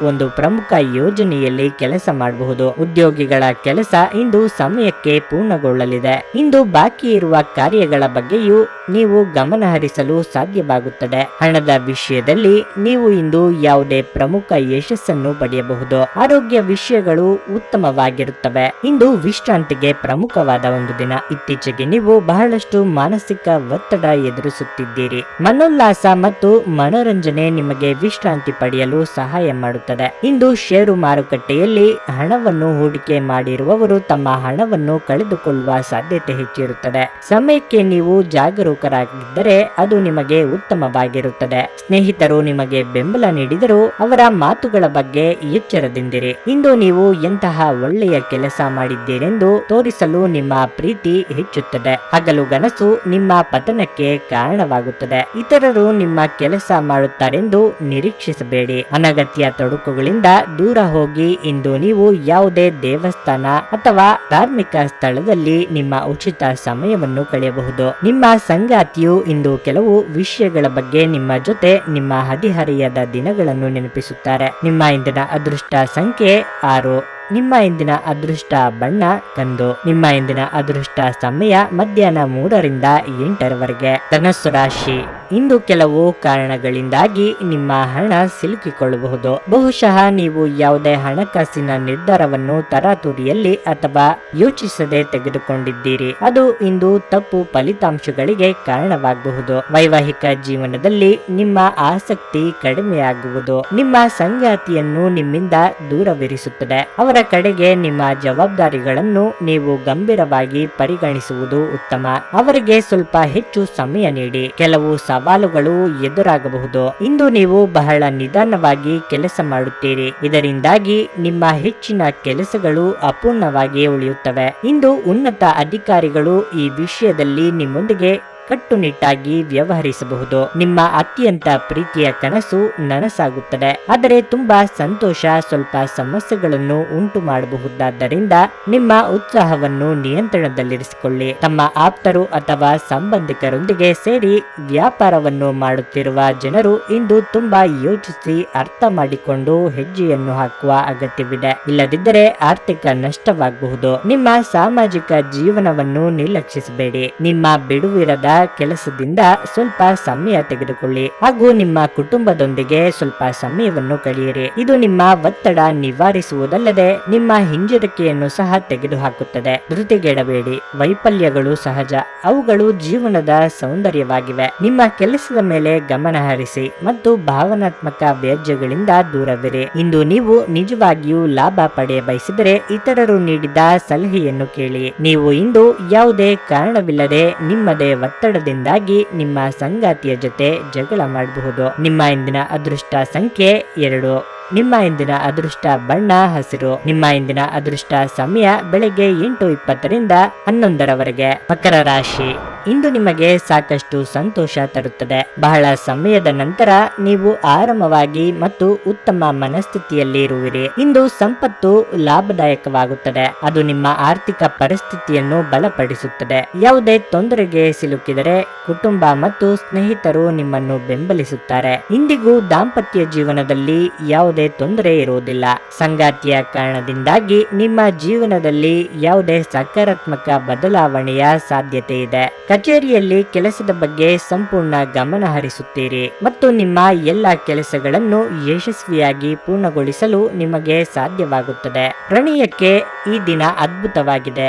ಒಂದು ಪ್ರಮುಖ ಯೋಜನೆಯಲ್ಲಿ ಕೆಲಸ ಮಾಡಬಹುದು. ಉದ್ಯೋಗಿಗಳ ಕೆಲಸ ಇಂದು ಸಮಯಕ್ಕೆ ಪೂರ್ಣಗೊಳ್ಳಲಿದೆ. ಇಂದು ಬಾಕಿ ಇರುವ ಕಾರ್ಯಗಳ ಬಗ್ಗೆಯೂ ನೀವು ಗಮನ ಹರಿಸಲು ಸಾಧ್ಯವಾಗುತ್ತದೆ. ಹಣದ ವಿಷಯದಲ್ಲಿ ನೀವು ಇಂದು ಯಾವುದೇ ಪ್ರಮುಖ ಯಶಸ್ಸನ್ನು ಪಡೆಯಬಹುದು. ಆರೋಗ್ಯ ವಿಷಯಗಳು ಉತ್ತಮವಾಗಿರುತ್ತವೆ. ಇಂದು ವಿಶ್ರಾಂತಿಗೆ ಪ್ರಮುಖವಾದ ಒಂದು ದಿನ. ಇತ್ತೀಚೆಗೆ ನೀವು ಬಹಳಷ್ಟು ಮಾನಸಿಕ ಒತ್ತಡ ಎದುರಿಸುತ್ತಿದ್ದೀರಿ. ಮನೋಲ್ಲಾಸ ಮತ್ತು ಮನೋರಂಜನೆ ನಿಮಗೆ ವಿಶ್ರಾಂತಿ ಪಡೆಯಲು ಸಹಾಯ ಮಾಡುತ್ತದೆ. ಇಂದು ಷೇರು ಮಾರುಕಟ್ಟೆಯಲ್ಲಿ ಹಣವನ್ನು ಹೂಡಿಕೆ ಮಾಡಿರುವವರು ತಮ್ಮ ಹಣವನ್ನು ಕಳೆದುಕೊಳ್ಳುವ ಸಾಧ್ಯತೆ ಹೆಚ್ಚಿರುತ್ತದೆ. ಸಮಯಕ್ಕೆ ನೀವು ಜಾಗರೂಕರಾಗಿದ್ದರೆ ಅದು ನಿಮಗೆ ಉತ್ತಮವಾಗಿರುತ್ತದೆ. ಸ್ನೇಹಿತರು ನಿಮಗೆ ಬೆಂಬಲ ನೀಡಿದರೂ ಅವರ ಮಾತುಗಳ ಬಗ್ಗೆ ಎಚ್ಚರದಿಂದಿರಿ. ಇಂದು ನೀವು ಎಂತಹ ಒಳ್ಳೆಯ ಕೆಲಸ ಮಾಡಿದ್ದೀರೆಂದು ತೋರಿಸಲು ನಿಮ್ಮ ಪ್ರೀತಿ ಹೆಚ್ಚುತ್ತದೆ. ಹಗಲುಗನಸು ನಿಮ್ಮ ಪತನಕ್ಕೆ ಕಾರಣವಾಗುತ್ತದೆ. ಇತರರು ನಿಮ್ಮ ಕೆಲಸ ಮಾಡುತ್ತಾರೆಂದು ನಿರೀಕ್ಷಿಸಬೇಡಿ. ಅನಗತ್ಯ ತೊಡಕುಗಳಿಂದ ದೂರ ಹೋಗಿ ಇಂದು ನೀವು ಯಾವುದೇ ದೇವಸ್ಥಾನ ಅಥವಾ ಧಾರ್ಮಿಕ ಸ್ಥಳದಲ್ಲಿ ನಿಮ್ಮ ಉಚಿತ ಸಮಯವನ್ನು ಕಳೆಯಬಹುದು. ನಿಮ್ಮ ಸಂಗಾತಿಯು ಇಂದು ಕೆಲವು ವಿಷಯಗಳ ಬಗ್ಗೆ ನಿಮ್ಮ ಜೊತೆ ನಿಮ್ಮ ಹದಿಹರೆಯದ ದಿನಗಳನ್ನು ನೆನಪಿಸುತ್ತಾರೆ. ನಿಮ್ಮ ಇಂದಿನ ಅದೃಷ್ಟ ಸಂಖ್ಯೆ 6. ನಿಮ್ಮ ಇಂದಿನ ಅದೃಷ್ಟ ಬಣ್ಣ ಕಂದು. ನಿಮ್ಮ ಇಂದಿನ ಅದೃಷ್ಟ ಸಮಯ ಮಧ್ಯಾಹ್ನ 3ರಿಂದ 8ರವರೆಗೆ. ಧನಸ್ಸು ರಾಶಿ, ಇಂದು ಕೆಲವು ಕಾರಣಗಳಿಂದಾಗಿ ನಿಮ್ಮ ಹಣ ಸಿಲುಕಿಕೊಳ್ಳಬಹುದು. ಬಹುಶಃ ನೀವು ಯಾವುದೇ ಹಣಕಾಸಿನ ನಿರ್ಧಾರವನ್ನು ತರಾತುರಿಯಲ್ಲಿ ಅಥವಾ ಯೋಚಿಸದೆ ತೆಗೆದುಕೊಂಡಿದ್ದೀರಿ. ಅದು ಇಂದು ತಪ್ಪು ಫಲಿತಾಂಶಗಳಿಗೆ ಕಾರಣವಾಗಬಹುದು. ವೈವಾಹಿಕ ಜೀವನದಲ್ಲಿ ನಿಮ್ಮ ಆಸಕ್ತಿ ಕಡಿಮೆಯಾಗುವುದು ನಿಮ್ಮ ಸಂಗಾತಿಯನ್ನು ನಿಮ್ಮಿಂದ ದೂರವಿರಿಸುತ್ತದೆ. ಅವರ ಕಡೆಗೆ ನಿಮ್ಮ ಜವಾಬ್ದಾರಿಗಳನ್ನು ನೀವು ಗಂಭೀರವಾಗಿ ಪರಿಗಣಿಸುವುದು ಉತ್ತಮ. ಅವರಿಗೆ ಸ್ವಲ್ಪ ಹೆಚ್ಚು ಸಮಯ ನೀಡಿ. ಕೆಲವು ಸವಾಲುಗಳು ಎದುರಾಗಬಹುದು. ಇಂದು ನೀವು ಬಹಳ ನಿಧಾನವಾಗಿ ಕೆಲಸ ಮಾಡುತ್ತೀರಿ. ಇದರಿಂದಾಗಿ ನಿಮ್ಮ ಹೆಚ್ಚಿನ ಕೆಲಸಗಳು ಅಪೂರ್ಣವಾಗಿ ಉಳಿಯುತ್ತವೆ. ಇಂದು ಉನ್ನತ ಅಧಿಕಾರಿಗಳು ಈ ವಿಷಯದಲ್ಲಿ ನಿಮ್ಮೊಂದಿಗೆ ಕಟ್ಟುನಿಟ್ಟಾಗಿ ವ್ಯವಹರಿಸಬಹುದು. ನಿಮ್ಮ ಅತ್ಯಂತ ಪ್ರೀತಿಯ ಕನಸು ನನಸಾಗುತ್ತದೆ. ಆದರೆ ತುಂಬಾ ಸಂತೋಷ ಸ್ವಲ್ಪ ಸಮಸ್ಯೆಗಳನ್ನು ಉಂಟು ಮಾಡಬಹುದಾದ್ದರಿಂದ ನಿಮ್ಮ ಉತ್ಸಾಹವನ್ನು ನಿಯಂತ್ರಣದಲ್ಲಿರಿಸಿಕೊಳ್ಳಿ. ತಮ್ಮ ಆಪ್ತರು ಅಥವಾ ಸಂಬಂಧಿಕರೊಂದಿಗೆ ಸೇರಿ ವ್ಯಾಪಾರವನ್ನು ಮಾಡುತ್ತಿರುವ ಜನರು ಇಂದು ತುಂಬಾ ಯೋಚಿಸಿ ಅರ್ಥ ಮಾಡಿಕೊಂಡು ಹೆಜ್ಜೆಯನ್ನು ಹಾಕುವ ಅಗತ್ಯವಿದೆ. ಇಲ್ಲದಿದ್ದರೆ ಆರ್ಥಿಕ ನಷ್ಟವಾಗಬಹುದು. ನಿಮ್ಮ ಸಾಮಾಜಿಕ ಜೀವನವನ್ನು ನಿರ್ಲಕ್ಷಿಸಬೇಡಿ. ನಿಮ್ಮ ಬಿಡುವಿರದ ಕೆಲಸದಿಂದ ಸ್ವಲ್ಪ ಸಮಯ ತೆಗೆದುಕೊಳ್ಳಿ ಹಾಗೂ ನಿಮ್ಮ ಕುಟುಂಬದೊಂದಿಗೆ ಸ್ವಲ್ಪ ಸಮಯವನ್ನು ಕಳೆಯಿರಿ. ಇದು ನಿಮ್ಮ ಒತ್ತಡ ನಿವಾರಿಸುವುದಲ್ಲದೆ ನಿಮ್ಮ ಹಿಂಜರಿಕೆಯನ್ನು ಸಹ ತೆಗೆದುಹಾಕುತ್ತದೆ. ಧೃತಿಗೆಡಬೇಡಿ. ವೈಫಲ್ಯಗಳು ಸಹಜ. ಅವುಗಳು ಜೀವನದ ಸೌಂದರ್ಯವಾಗಿವೆ. ನಿಮ್ಮ ಕೆಲಸದ ಮೇಲೆ ಗಮನ ಹರಿಸಿ ಮತ್ತು ಭಾವನಾತ್ಮಕ ವ್ಯಾಜ್ಯಗಳಿಂದ ದೂರವಿರಿ. ಇಂದು ನೀವು ನಿಜವಾಗಿಯೂ ಲಾಭ ಪಡೆಯ ಬಯಸಿದರೆ ಇತರರು ನೀಡಿದ ಸಲಹೆಯನ್ನು ಕೇಳಿ. ನೀವು ಇಂದು ಯಾವುದೇ ಕಾರಣವಿಲ್ಲದೆ ನಿಮ್ಮದೇ ಒತ್ತಡದಿಂದಾಗಿ ನಿಮ್ಮ ಸಂಗಾತಿಯ ಜೊತೆ ಜಗಳ ಮಾಡಬಹುದು. ನಿಮ್ಮ ಇಂದಿನ ಅದೃಷ್ಟ ಸಂಖ್ಯೆ 2. ನಿಮ್ಮ ಇಂದಿನ ಅದೃಷ್ಟ ಬಣ್ಣ ಹಸಿರು. ನಿಮ್ಮ ಇಂದಿನ ಅದೃಷ್ಟ ಸಮಯ ಬೆಳಗ್ಗೆ 8:20ರಿಂದ 11ರವರೆಗೆ. ಮಕರ ರಾಶಿ. ಇಂದು ನಿಮಗೆ ಸಾಕಷ್ಟು ಸಂತೋಷ ತರುತ್ತದೆ. ಬಹಳ ಸಮಯದ ನಂತರ ನೀವು ಆರಾಮವಾಗಿ ಮತ್ತು ಉತ್ತಮ ಮನಸ್ಥಿತಿಯಲ್ಲಿ ಇರುವಿರಿ. ಇಂದು ಸಂಪತ್ತು ಲಾಭದಾಯಕವಾಗುತ್ತದೆ. ಅದು ನಿಮ್ಮ ಆರ್ಥಿಕ ಪರಿಸ್ಥಿತಿಯನ್ನು ಬಲಪಡಿಸುತ್ತದೆ. ಯಾವುದೇ ತೊಂದರೆಗೆ ಸಿಲುಕಿದರೆ ಕುಟುಂಬ ಮತ್ತು ಸ್ನೇಹಿತರು ನಿಮ್ಮನ್ನು ಬೆಂಬಲಿಸುತ್ತಾರೆ. ಇಂದಿಗೂ ದಾಂಪತ್ಯ ಜೀವನದಲ್ಲಿ ಯಾವುದೇ ತೊಂದರೆ ಇರುವುದಿಲ್ಲ. ಸಂಗಾತಿಯ ಕಾರಣದಿಂದಾಗಿ ನಿಮ್ಮ ಜೀವನದಲ್ಲಿ ಯಾವುದೇ ಸಕಾರಾತ್ಮಕ ಬದಲಾವಣೆಯ ಸಾಧ್ಯತೆ ಇದೆ. ಕಚೇರಿಯಲ್ಲಿ ಕೆಲಸದ ಬಗ್ಗೆ ಸಂಪೂರ್ಣ ಗಮನ ಹರಿಸುತ್ತೀರಿ ಮತ್ತು ನಿಮ್ಮ ಎಲ್ಲ ಕೆಲಸಗಳನ್ನು ಯಶಸ್ವಿಯಾಗಿ ಪೂರ್ಣಗೊಳಿಸಲು ನಿಮಗೆ ಸಾಧ್ಯವಾಗುತ್ತದೆ. ಪ್ರಣಯಕ್ಕೆ ಈ ದಿನ ಅದ್ಭುತವಾಗಿದೆ.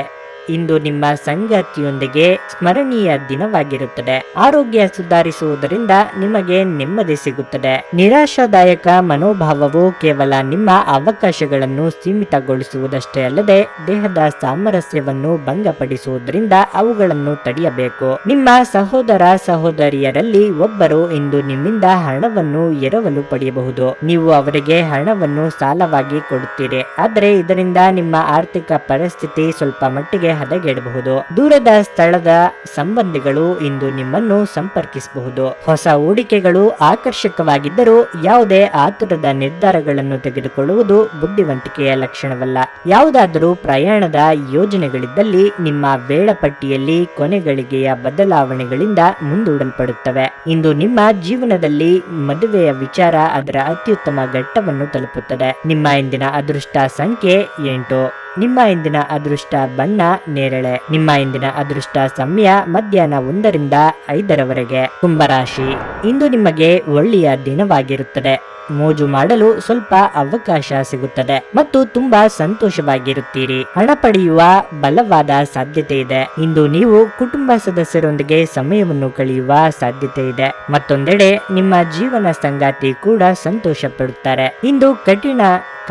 ಇಂದು ನಿಮ್ಮ ಸಂಗಾತಿಯೊಂದಿಗೆ ಸ್ಮರಣೀಯ ದಿನವಾಗಿರುತ್ತದೆ. ಆರೋಗ್ಯ ಸುಧಾರಿಸುವುದರಿಂದ ನಿಮಗೆ ನೆಮ್ಮದಿ ಸಿಗುತ್ತದೆ. ನಿರಾಶಾದಾಯಕ ಮನೋಭಾವವು ಕೇವಲ ನಿಮ್ಮ ಅವಕಾಶಗಳನ್ನು ಸೀಮಿತಗೊಳಿಸುವುದಷ್ಟೇ ಅಲ್ಲದೆ ದೇಹದ ಸಾಮರಸ್ಯವನ್ನು ಭಂಗಪಡಿಸುವುದರಿಂದ ಅವುಗಳನ್ನು ತಡೆಯಬೇಕು. ನಿಮ್ಮ ಸಹೋದರ ಸಹೋದರಿಯರಲ್ಲಿ ಒಬ್ಬರು ಇಂದು ನಿಮ್ಮಿಂದ ಹಣವನ್ನು ಎರವಲು ಪಡೆಯಬಹುದು. ನೀವು ಅವರಿಗೆ ಹಣವನ್ನು ಸಾಲವಾಗಿ ಕೊಡುತ್ತೀರಿ. ಆದರೆ ಇದರಿಂದ ನಿಮ್ಮ ಆರ್ಥಿಕ ಪರಿಸ್ಥಿತಿ ಸ್ವಲ್ಪ ಮಟ್ಟಿಗೆ ಹದಗೆಡಬಹುದು. ದೂರದ ಸ್ಥಳದ ಸಂಬಂಧಿಗಳು ಇಂದು ನಿಮ್ಮನ್ನು ಸಂಪರ್ಕಿಸಬಹುದು. ಹೊಸ ಹೂಡಿಕೆಗಳು ಆಕರ್ಷಕವಾಗಿದ್ದರೂ ಯಾವುದೇ ಆತುರದ ನಿರ್ಧಾರಗಳನ್ನು ತೆಗೆದುಕೊಳ್ಳುವುದು ಬುದ್ಧಿವಂತಿಕೆಯ ಲಕ್ಷಣವಲ್ಲ. ಯಾವುದಾದರೂ ಪ್ರಯಾಣದ ಯೋಜನೆಗಳಿದ್ದಲ್ಲಿ ನಿಮ್ಮ ವೇಳಾಪಟ್ಟಿಯಲ್ಲಿ ಕೊನೆಗಳಿಗೆಯ ಬದಲಾವಣೆಗಳಿಂದ ಮುಂದೂಡಲ್ಪಡುತ್ತವೆ. ಇಂದು ನಿಮ್ಮ ಜೀವನದಲ್ಲಿ ಮದುವೆಯ ವಿಚಾರ ಅದರ ಅತ್ಯುತ್ತಮ ಘಟ್ಟವನ್ನು ತಲುಪುತ್ತದೆ. ನಿಮ್ಮ ಇಂದಿನ ಅದೃಷ್ಟ ಸಂಖ್ಯೆ 8. ನಿಮ್ಮ ಇಂದಿನ ಅದೃಷ್ಟ ಬಣ್ಣ ನೇರಳೆ. ನಿಮ್ಮ ಇಂದಿನ ಅದೃಷ್ಟ ಸಮಯ ಮಧ್ಯಾಹ್ನ 1ರಿಂದ 5ರವರೆಗೆ. ಕುಂಭರಾಶಿ. ಇಂದು ನಿಮಗೆ ಒಳ್ಳೆಯ ದಿನವಾಗಿರುತ್ತದೆ. ಮೋಜು ಮಾಡಲು ಸ್ವಲ್ಪ ಅವಕಾಶ ಸಿಗುತ್ತದೆ ಮತ್ತು ತುಂಬಾ ಸಂತೋಷವಾಗಿರುತ್ತೀರಿ. ಹಣ ಪಡೆಯುವ ಬಲವಾದ ಸಾಧ್ಯತೆ ಇದೆ. ಇಂದು ನೀವು ಕುಟುಂಬ ಸದಸ್ಯರೊಂದಿಗೆ ಸಮಯವನ್ನು ಕಳೆಯುವ ಸಾಧ್ಯತೆ ಇದೆ. ಮತ್ತೊಂದೆಡೆ ನಿಮ್ಮ ಜೀವನ ಸಂಗಾತಿ ಕೂಡ ಸಂತೋಷ ಪಡುತ್ತಾರೆ. ಇಂದು ಕಠಿಣ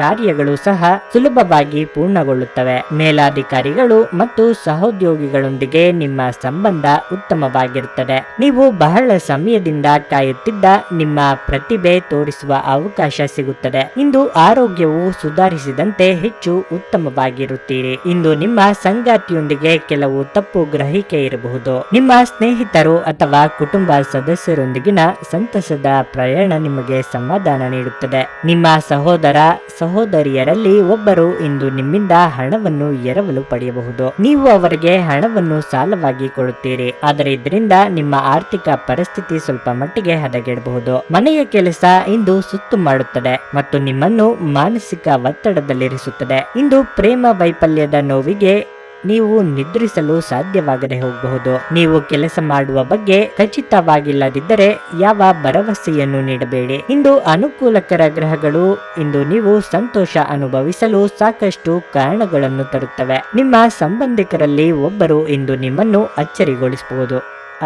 ಕಾರ್ಯಗಳು ಸಹ ಸುಲಭವಾಗಿ ಪೂರ್ಣಗೊಳ್ಳುತ್ತವೆ. ಮೇಲಾಧಿಕಾರಿಗಳು ಮತ್ತು ಸಹೋದ್ಯೋಗಿಗಳೊಂದಿಗೆ ನಿಮ್ಮ ಸಂಬಂಧ ಉತ್ತಮವಾಗಿರುತ್ತದೆ. ನೀವು ಬಹಳ ಸಮಯದಿಂದ ಕಾಯುತ್ತಿದ್ದ ನಿಮ್ಮ ಪ್ರತಿಭೆ ತೋರಿಸುವ ಅವಕಾಶ ಸಿಗುತ್ತದೆ. ಇಂದು ಆರೋಗ್ಯವು ಸುಧಾರಿಸಿದಂತೆ ಹೆಚ್ಚು ಉತ್ತಮವಾಗಿರುತ್ತೀರಿ. ಇಂದು ನಿಮ್ಮ ಸಂಗಾತಿಯೊಂದಿಗೆ ಕೆಲವು ತಪ್ಪು ಗ್ರಹಿಕೆ ಇರಬಹುದು. ನಿಮ್ಮ ಸ್ನೇಹಿತರು ಅಥವಾ ಕುಟುಂಬ ಸದಸ್ಯರೊಂದಿಗಿನ ಸಂತಸದ ಪ್ರಯಾಣ ನಿಮಗೆ ಸಮಾಧಾನ ನೀಡುತ್ತದೆ. ನಿಮ್ಮ ಸಹೋದರ ಸಹೋದರಿಯರಲ್ಲಿ ಒಬ್ಬರು ಇಂದು ನಿಮ್ಮಿಂದ ಹಣವನ್ನು ಎರವಲು ಪಡೆಯಬಹುದು. ನೀವು ಅವರಿಗೆ ಹಣವನ್ನು ಸಾಲವಾಗಿ ಕೊಡುತ್ತೀರಿ. ಆದರೆ ಇದರಿಂದ ನಿಮ್ಮ ಆರ್ಥಿಕ ಪರಿಸ್ಥಿತಿ ಸ್ವಲ್ಪ ಮಟ್ಟಿಗೆ ಹದಗೆಡಬಹುದು. ಮನೆಯ ಕೆಲಸ ಇಂದು ಸುತ್ತು ಮಾಡುತ್ತದೆ ಮತ್ತು ನಿಮ್ಮನ್ನು ಮಾನಸಿಕ ಒತ್ತಡದಲ್ಲಿರಿಸುತ್ತದೆ. ಇಂದು ಪ್ರೇಮ ವೈಫಲ್ಯದ ನೋವಿಗೆ ನೀವು ನಿದ್ರಿಸಲು ಸಾಧ್ಯವಾಗದೆ ಹೋಗಬಹುದು. ನೀವು ಕೆಲಸ ಮಾಡುವ ಬಗ್ಗೆ ಖಚಿತವಾಗಿಲ್ಲದಿದ್ದರೆ ಯಾವ ಭರವಸೆಯನ್ನು ನೀಡಬೇಡಿ. ಇಂದು ಅನುಕೂಲಕರ ಗ್ರಹಗಳು ಇಂದು ನೀವು ಸಂತೋಷ ಅನುಭವಿಸಲು ಸಾಕಷ್ಟು ಕಾರಣಗಳನ್ನು ತರುತ್ತವೆ. ನಿಮ್ಮ ಸಂಬಂಧಿಕರಲ್ಲಿ ಒಬ್ಬರು ಇಂದು ನಿಮ್ಮನ್ನು ಅಚ್ಚರಿಗೊಳಿಸಬಹುದು,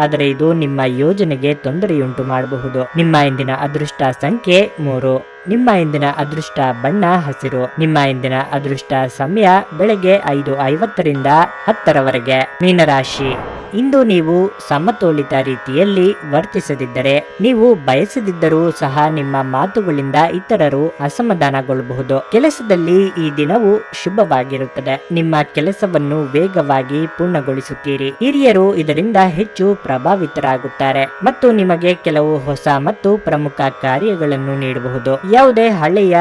ಆದರೆ ಇದು ನಿಮ್ಮ ಯೋಜನೆಗೆ ತೊಂದರೆಯುಂಟು ಮಾಡಬಹುದು. ನಿಮ್ಮ ಇಂದಿನ ಅದೃಷ್ಟ ಸಂಖ್ಯೆ 3. ನಿಮ್ಮ ಇಂದಿನ ಅದೃಷ್ಟ ಬಣ್ಣ ಹಸಿರು. ನಿಮ್ಮ ಇಂದಿನ ಅದೃಷ್ಟ ಸಮಯ ಬೆಳಗ್ಗೆ 5:50ರಿಂದ 10ರವರೆಗೆ. ಮೀನರಾಶಿ, ಇಂದು ನೀವು ಸಮತೋಲಿತ ರೀತಿಯಲ್ಲಿ ವರ್ತಿಸದಿದ್ದರೆ, ನೀವು ಬಯಸದಿದ್ದರೂ ಸಹ ನಿಮ್ಮ ಮಾತುಗಳಿಂದ ಇತರರು ಅಸಮಾಧಾನಗೊಳ್ಳಬಹುದು. ಕೆಲಸದಲ್ಲಿ ಈ ದಿನವು ಶುಭವಾಗಿರುತ್ತದೆ. ನಿಮ್ಮ ಕೆಲಸವನ್ನು ವೇಗವಾಗಿ ಪೂರ್ಣಗೊಳಿಸುತ್ತೀರಿ. ಹಿರಿಯರು ಇದರಿಂದ ಹೆಚ್ಚು ಪ್ರಭಾವಿತರಾಗುತ್ತಾರೆ ಮತ್ತು ನಿಮಗೆ ಕೆಲವು ಹೊಸ ಮತ್ತು ಪ್ರಮುಖ ಕಾರ್ಯಗಳನ್ನು ನೀಡಬಹುದು. ಯಾವುದೇ ಹಳೆಯ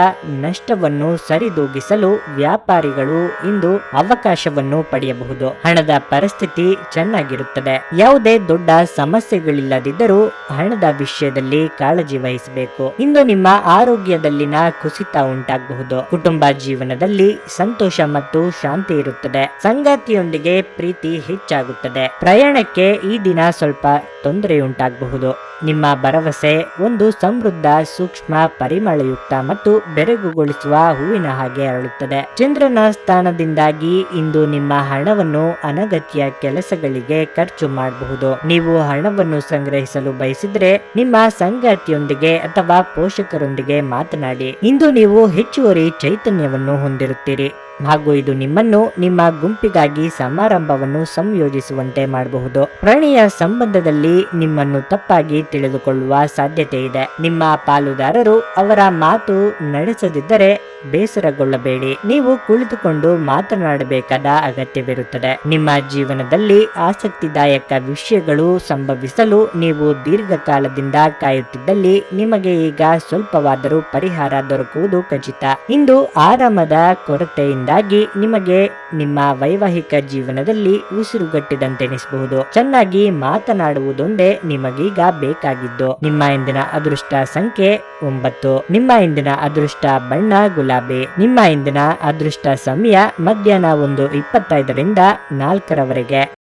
ನಷ್ಟವನ್ನು ಸರಿದೂಗಿಸಲು ವ್ಯಾಪಾರಿಗಳು ಇಂದು ಅವಕಾಶವನ್ನು ಪಡೆಯಬಹುದು. ಹಣದ ಪರಿಸ್ಥಿತಿ ಚೆನ್ನಾಗಿರುತ್ತದೆ. ಯಾವುದೇ ದೊಡ್ಡ ಸಮಸ್ಯೆಗಳಿಲ್ಲದಿದ್ದರೂ ಹಣದ ವಿಷಯದಲ್ಲಿ ಕಾಳಜಿ ವಹಿಸಬೇಕು. ಇಂದು ನಿಮ್ಮ ಆರೋಗ್ಯದಲ್ಲಿನ ಕುಸಿತ ಉಂಟಾಗಬಹುದು. ಕುಟುಂಬ ಜೀವನದಲ್ಲಿ ಸಂತೋಷ ಮತ್ತು ಶಾಂತಿ ಇರುತ್ತದೆ. ಸಂಗಾತಿಯೊಂದಿಗೆ ಪ್ರೀತಿ ಹೆಚ್ಚಾಗುತ್ತದೆ. ಪ್ರಯಾಣಕ್ಕೆ ಈ ದಿನ ಸ್ವಲ್ಪ ತೊಂದರೆಯುಂಟಾಗಬಹುದು. ನಿಮ್ಮ ಭರವಸೆ ಒಂದು ಸಮೃದ್ಧ, ಸೂಕ್ಷ್ಮ, ಪರಿಮಳಯುಕ್ತ ಮತ್ತು ಬೆರಗುಗೊಳಿಸುವ ಹೂವಿನ ಹಾಗೆ ಅರಳುತ್ತದೆ. ಚಂದ್ರನ ಸ್ಥಾನದಿಂದಾಗಿ ಇಂದು ನಿಮ್ಮ ಹಣವನ್ನು ಅನಗತ್ಯ ಕೆಲಸಗಳಿಗೆ ಖರ್ಚು ಮಾಡಬಹುದು. ನೀವು ಹಣವನ್ನು ಸಂಗ್ರಹಿಸಲು ಬಯಸಿದ್ರೆ ನಿಮ್ಮ ಸಂಗಾತಿಯೊಂದಿಗೆ ಅಥವಾ ಪೋಷಕರೊಂದಿಗೆ ಮಾತನಾಡಿ. ಇಂದು ನೀವು ಹೆಚ್ಚುವರಿ ಚೈತನ್ಯವನ್ನು ಹೊಂದಿರುತ್ತೀರಿ ಹಾಗೂ ಇದು ನಿಮ್ಮನ್ನು ನಿಮ್ಮ ಗುಂಪಿಗಾಗಿ ಸಮಾರಂಭವನ್ನು ಸಂಯೋಜಿಸುವಂತೆ ಮಾಡಬಹುದು. ಪ್ರಣಯ ಸಂಬಂಧದಲ್ಲಿ ನಿಮ್ಮನ್ನು ತಪ್ಪಾಗಿ ತಿಳಿದುಕೊಳ್ಳುವ ಸಾಧ್ಯತೆ ಇದೆ. ನಿಮ್ಮ ಪಾಲುದಾರರು ಅವರ ಮಾತು ನಡೆಸದಿದ್ದರೆ ಬೇಸರಗೊಳ್ಳಬೇಡಿ. ನೀವು ಕುಳಿತುಕೊಂಡು ಮಾತನಾಡಬೇಕಾದ ಅಗತ್ಯವಿರುತ್ತದೆ. ನಿಮ್ಮ ಜೀವನದಲ್ಲಿ ಆಸಕ್ತಿದಾಯಕ ವಿಷಯಗಳು ಸಂಭವಿಸಲು ನೀವು ದೀರ್ಘಕಾಲದಿಂದ ಕಾಯುತ್ತಿದ್ದಲ್ಲಿ ನಿಮಗೆ ಈಗ ಸ್ವಲ್ಪವಾದರೂ ಪರಿಹಾರ ದೊರಕುವುದು ಖಚಿತ. ಇಂದು ಆರಾಮದ ಕೊರತೆಯಿಂದಾಗಿ ನಿಮಗೆ ನಿಮ್ಮ ವೈವಾಹಿಕ ಜೀವನದಲ್ಲಿ ಉಸಿರುಗಟ್ಟಿದಂತೆನಿಸಬಹುದು. ಚೆನ್ನಾಗಿ ಮಾತನಾಡುವುದೊಂದೇ ನಿಮಗೀಗ ಬೇಕಾಗಿದ್ದು. ನಿಮ್ಮ ಇಂದಿನ ಅದೃಷ್ಟ ಸಂಖ್ಯೆ 9. ನಿಮ್ಮ ಇಂದಿನ ಅದೃಷ್ಟ ಬಣ್ಣ ಗುಲಾಬಿ. ನಿಮ್ಮ ಇಂದಿನ ಅದೃಷ್ಟ ಸಮಯ ಮಧ್ಯಾಹ್ನ 1:25ರಿಂದ 4ರವರೆಗೆ.